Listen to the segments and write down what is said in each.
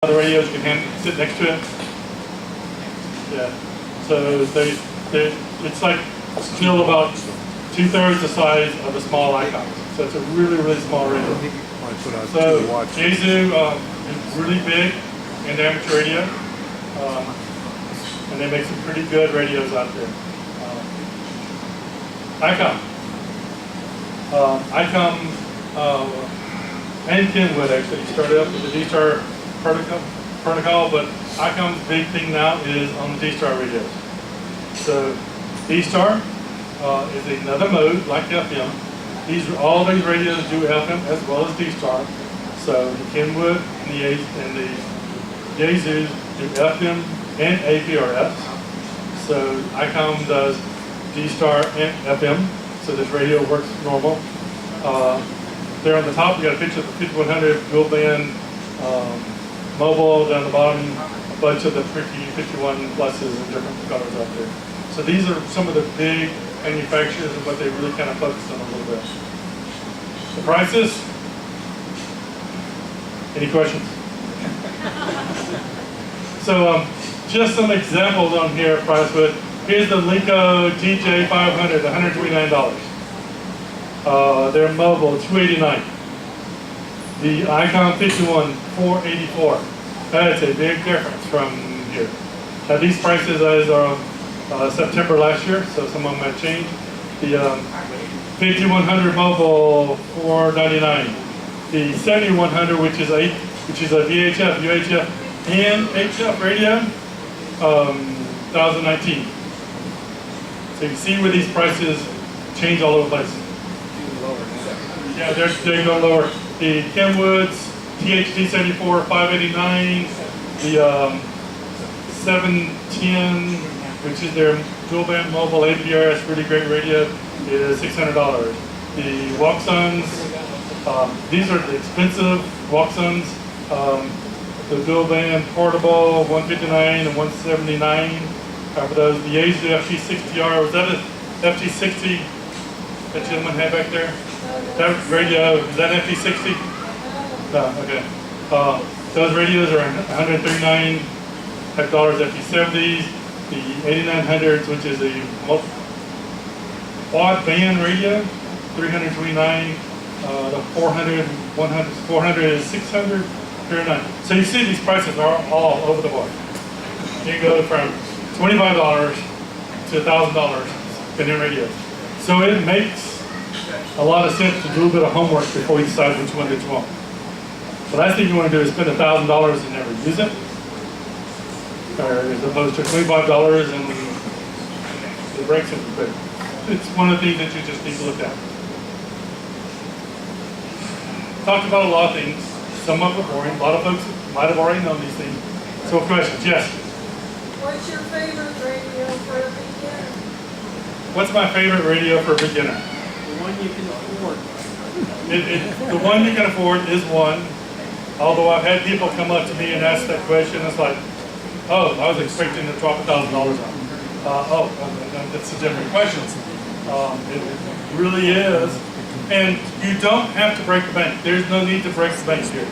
The radios you can sit next to it. Yeah. So it's like still about 2/3 the size of a small icon. So it's a really small radio. So Yaesu is really big in amateur radio, and they make some pretty good radios out there. ICOM and Kenwood actually started up with the D-Star protocol, but ICOM's big thing now is on the D-Star radios. So D-Star is another mode like FM. All these radios do FM as well as D-Star. So the Kenwood and the Yaesu do FM and APRS. So ICOM does D-Star and FM. So this radio works normal. There on the top, you got a picture of the 5100 dual band mobile. Down the bottom, a bunch of the 51 pluses and different colors out there. So these are some of the big manufacturers and what they really kind of focus on a little bit. The prices? Any questions? So just some examples on here, price with. Here's the Linko TJ500, $129. They're mobile, $289. The ICOM 51, $484. That's a big difference from here. Now these prices are September last year, so some of them have changed. The 5100 mobile, $499. The 7100, which is a VHF, UHF, and HF radio, 2019. So you can see where these prices change all over the place. Yeah, they're going lower. The Kenwoods, THD 74, $589. The 710, which is their dual band mobile APRS, really great radio, is $600. The Walksons, these are the expensive Walksons. The dual band portable, $159 and $179. For those, the Yaesu FT60R, was that a FT60 that gentleman had back there? That radio, is that FT60? No, okay. Those radios are $139 FT70s. The 8900s, which is a quad band radio, $329. The 400, 100, 400 is $600, $309. So you see these prices are all over the board. You go from $25 to $1,000 in radios. So it makes a lot of sense to do a little bit of homework before you decide which one that you want. The last thing you want to do is spend $1,000 and never use it, as opposed to $25 and it breaks it quick. It's one of the things that you just need to look at. Talked about a lot of things. Some of them are boring. A lot of folks might have already known these things. So questions? Yes? What's your favorite radio for a beginner? What's my favorite radio for a beginner? The one you can afford. The one you can afford is one. Although I've had people come up to me and ask that question, it's like, oh, I was expecting to drop $1,000 on. That's a different question. It really is. And you don't have to break the bank. There's no need to break the bank here.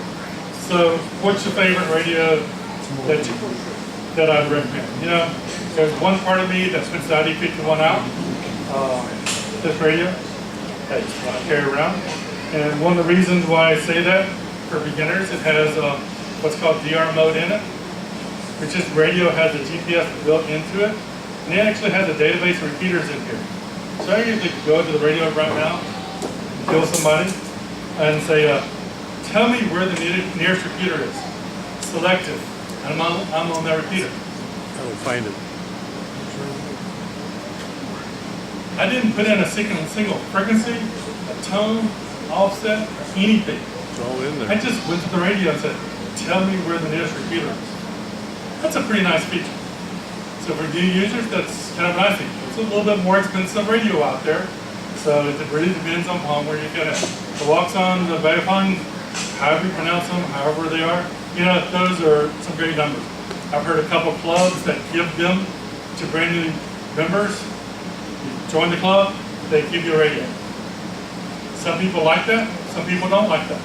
So what's your favorite radio that I'd recommend? You know, there's one part of me that puts the ID51 out, this radio, that I carry around. And one of the reasons why I say that for beginners, it has what's called DR mode in it, which is radio has a GPS built into it. And it actually has a database of repeaters in here. So I usually go to the radio right now, kill somebody, and say, tell me where the nearest repeater is. Selective. And I'm on that repeater. I will find it. I didn't put in a single frequency, a tone, offset, anything. It's all in there. I just went to the radio and said, tell me where the nearest repeater is. That's a pretty nice feature. So for new users, that's kind of a nice thing. It's a little bit more expensive radio out there. So it really depends on where you get it. The Walkson, the WA4YIH, however you pronounce them, however they are, you know, those are some great numbers. I've heard a couple clubs that give them to brand new members. You join the club, they give you a radio. Some people like that, some people don't like that.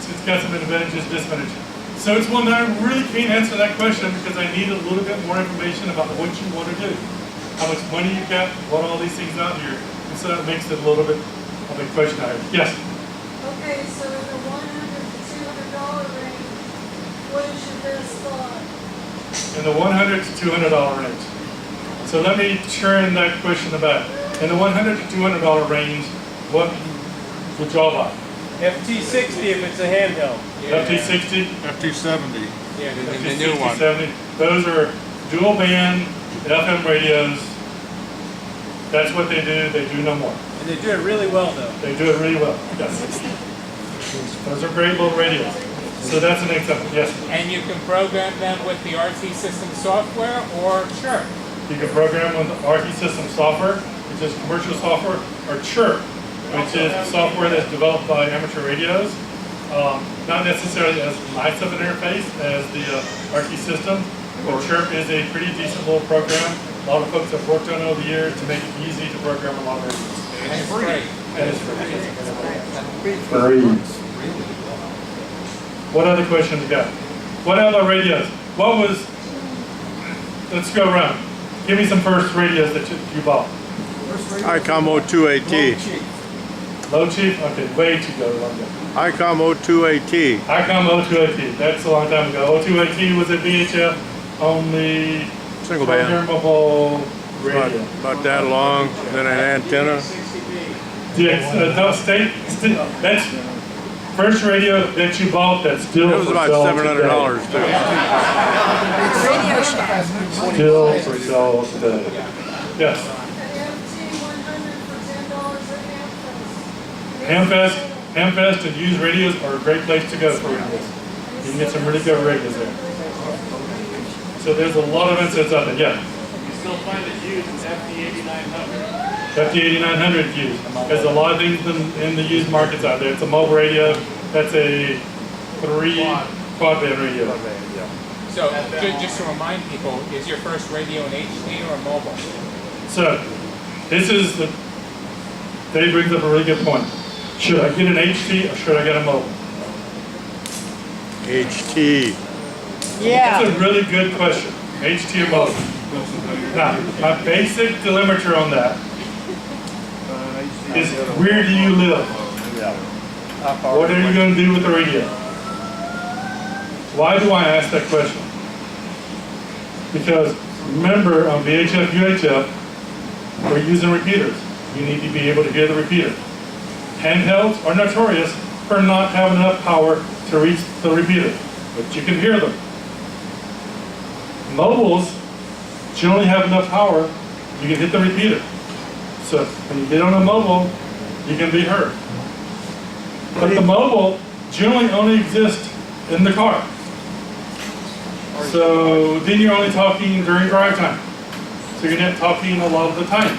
It's got some advantages, disadvantages. So it's one that I really can't answer that question because I need a little bit more information about what you want to do. How much money you got, what all these things out here. And so that makes it a little bit of a question I have. Yes? Okay, so in the $100 to $200 range, what is your best thought? In the $100 to $200 range. So let me turn that question about. In the $100 to $200 range, what would y'all buy? FT60 if it's a handheld. FT60? FT70. Yeah, FT60, 70. Those are dual band FM radios. That's what they do. They do no more. And they do it really well though. They do it really well. Yes. Those are great little radios. So that's an example. Yes. And you can program them with the RT system software or Chirp. You can program with the RT system software, which is commercial software, or Chirp, which is software that's developed by amateur radios. Not necessarily as nice of an interface as the RT system, but Chirp is a pretty decent little program. A lot of folks have worked on it over the years to make it easy to program a lot of radios. And it's free. And it's free. What other questions you got? What other radios? What was, let's go around. Give me some first radios that you bought. ICOM 02AT. Low Chief? Okay, way too low. ICOM 02AT. ICOM 02AT, that's a long time ago. 02AT was a VHF only Single band. programmable radio. About that long, then an antenna. Yes, that's first radio that you bought that's still It was about $700 too. Still for sale today. Yes. An FT100 for $10 at Hamfest and used radios are a great place to go for radios. You can get some really good radios there. So there's a lot of insets out there. Yeah. You still find it used in FT8900. FT8900 used. There's a lot of things in the used markets out there. It's a mobile radio. That's a quad band radio. So just to remind people, is your first radio an HD or a mobile? So this is the, Dave brings up a really good point. Should I get an HT or should I get a mobile? HT. That's a really good question. HT or mobile? Now, my basic delimiter on that is where do you live? What are you going to do with the radio? Why do I ask that question? Because remember on VHF, UHF, we're using repeaters. You need to be able to hear the repeater. Handhelds are notorious for not having enough power to reach the repeater, but you can hear them. Mobiles generally have enough power, you can hit the repeater. So when you get on a mobile, you can be heard. But the mobile generally only exists in the car. So then you're only talking during drive time. So you're not talking a lot of the time.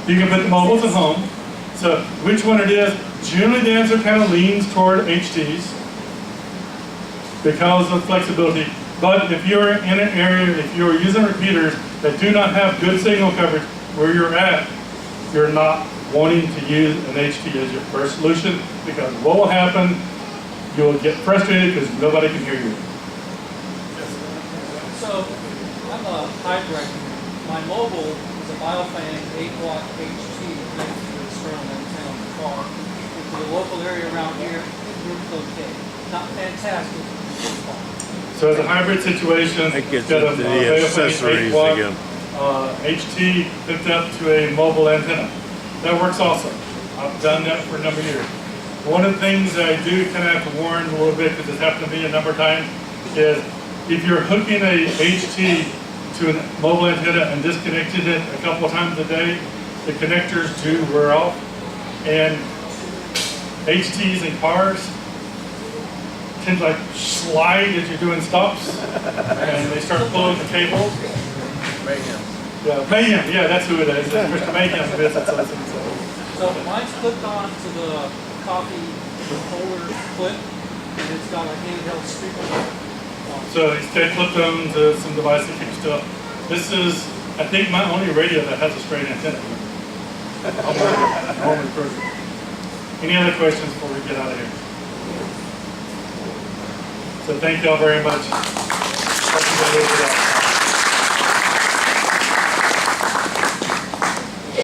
You can put the mobiles at home. So which one it is, generally the answer kind of leans toward HTs because of flexibility. But if you're in an area, if you're using repeaters that do not have good signal coverage where you're at, you're not wanting to use an HT as your first solution because what will happen, you'll get frustrated because nobody can hear you. So, I'm a hybrid. My mobile is a Biofan 8-watt HT connected to the external antenna on the car. And for the local area around here, it works okay. Not fantastic, but it's fine. So as a hybrid situation, That gets instead of into the accessories 8-watt, again. HT hooked up to a mobile antenna. That works also. I've done that for a number of years. One of the things I do kind of have to warn a little bit, because it's happened to me a number of times, is if you're hooking a HT to a mobile antenna and disconnecting it a couple of times a day, the connectors do wear off. And HTs in cars tend to like slide as you're doing stops, and they start pulling the cables. Yeah, Mayhem, yeah, that's who it is. It's Mr. Mayhem visits us. So mine's clipped on to the coffee holder clip, and it's got a handheld speaker. So it's stay clipped on to some device that keeps still. This is, I think, my only radio that has a straight antenna. Any other questions before we get out of here? So thank y'all very much. Hope you guys will do that.